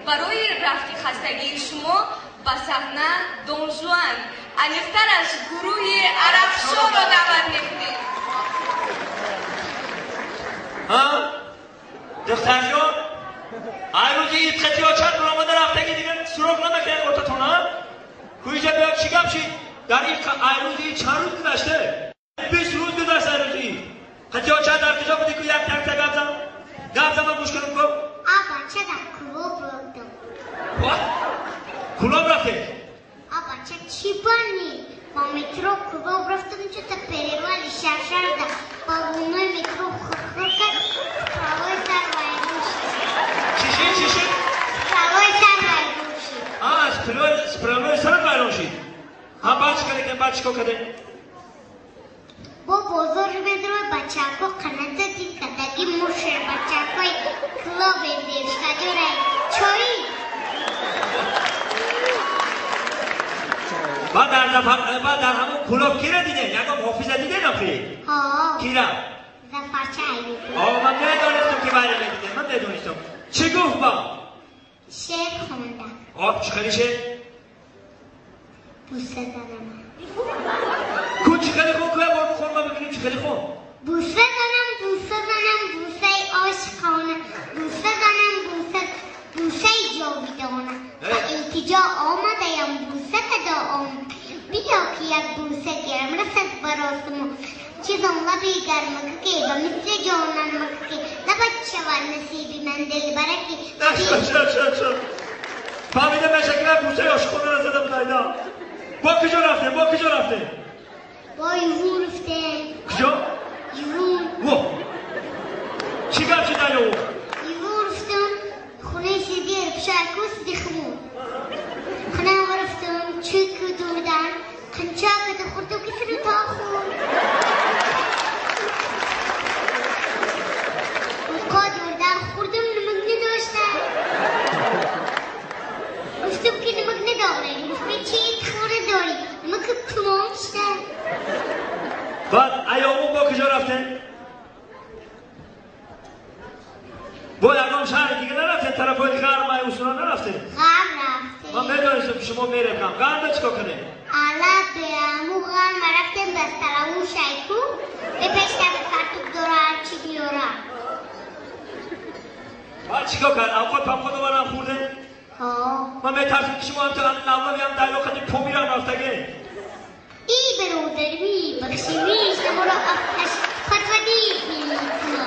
برای رفع خستگی شما به صحنه دون ژوان علیق‌تر از گروه عربشا را دعوت می‌کنیم. ها؟ دختر جان روزی این خطی ها چند برآمده رفتگی دیگه سراغ نمیکنه ارتاتون ها؟ کویجا بیاد چی گپ شید؟ در این روزی چند روز گذشته؟ 20 روز گذشته روزی خطی ها چند در کجا بودی که یک تک گپ زن؟ گپ زن من گوش کنم کن؟ بچه در کلوب رفتم. کلوب رفته؟ بچه چی بانی؟ با مترو کلوب رفتم چه تا پریوالی شرشر ده با اونای مترو خرخر کرد سوای سر وایدون شد. چی؟ سوای سر وایدون شد. از پراموی سر وایدون شد؟ بعد چی کرده که بعد چی کرده؟ با بزرگ بدرو بچه کو قنات دید کدگی مشر بچه کوی کلوب دیش کجوره چوی بعد در همون کلوب کی را دیده؟ یکم حافظه دیده نخی؟ کی را؟ زفرچه ایوبی من ندانستم که باید دیده من ندانستم چی گفت با؟ شعر خوندم چی خیلی شعر؟ بوسه زنم کن چی خیلی خون؟ که بار بخور ما بکنیم چی خیلی خون؟ بوسه زنم بوسه عاشقانه بوسه زنم بوسه جاویدانه التجا آمده‌ام بوسه کدا آمد بیا که یک بوسه گرم رسد براسمو چیزم لبی گرم که و مثل جانم مکه نباید شود نصیبی من دل برکی چه فهمیده مشکل بوسه عاشقانه را زده بودایده با کجا رفته؟ با یوون رفته کجا؟ یوون چی گفت شده یوون؟ یوون رفتم خونه شدیر بشاکوس دیخمون خونه ما رفتم چوک دوردن قنچاک دخورتو کسر تا خون اونقا دوردن خوردم نمک نداشتن گفتم که نمک نداره گفتم چی خوره داری نمک تمام شده بعد ایامون با کجا رفته؟ با یکم شهر دیگه نرفته طرف های غرب مایوسونا نرفته؟ غرب رفته من بدانستم که شما میره کم غرب چیکار کنه؟ حالا به امو غرب رفتیم بسترمو شیکو به پیشتم کارتوب دوران چی بیارم بعد چیکار کرد؟ اوقات پمخود برم خورده؟ من میترسیم که شما هم تا نولا بیم در لوختی پومیرم رفتگه ای برودرمی بخشیویش نمورا افتش فتودی بیلیتنا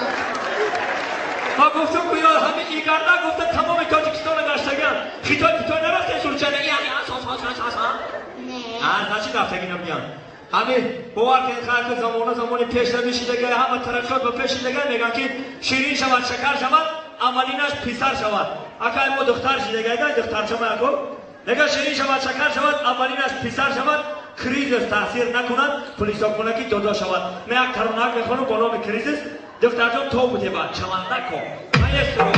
ما گفتم که یاد همه ایگر نگفته تمام تاجیکستان گشتگم خیتای نرفته سرچنه ای نه چی رفتگی نمیان همه باور که خلق زمان پیش نمیشیدگه همه ترقیات و پیشیدگه میگن که شیرین شود شکر شود اولینش پسر شود اگر ما دختر شیدگه دختر شما اکو نگه شیرین شود شکر شود اولینش پسر شود کریزیس تاثیر نکنند پلیسا کنه که دادا شود من یک ترونک میخوانم با نام کریزیس دختر جان تو بوده بعد چمن نکن من یک سرو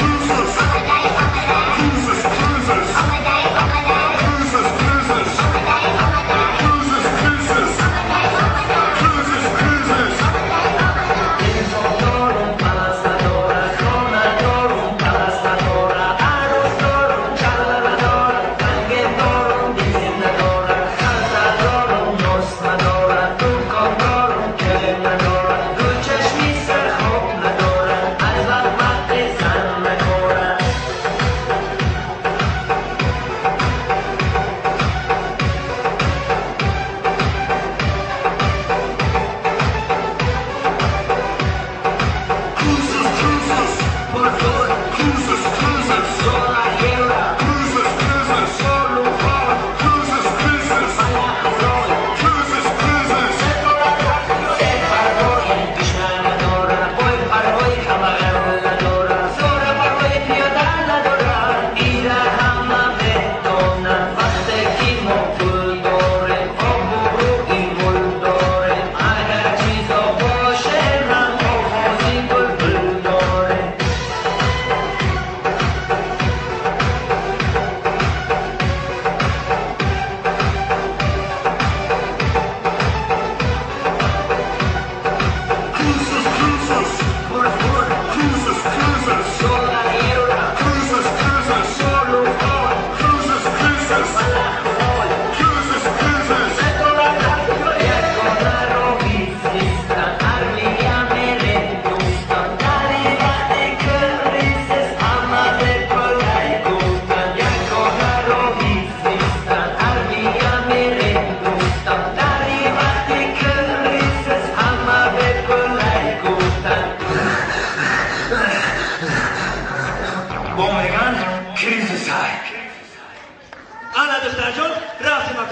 Cruises,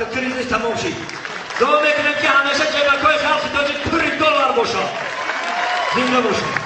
تا کریزش تمام شد دعا میکنم که همیشه جیبکای خلق تاجیک $1 باشه زنده باشه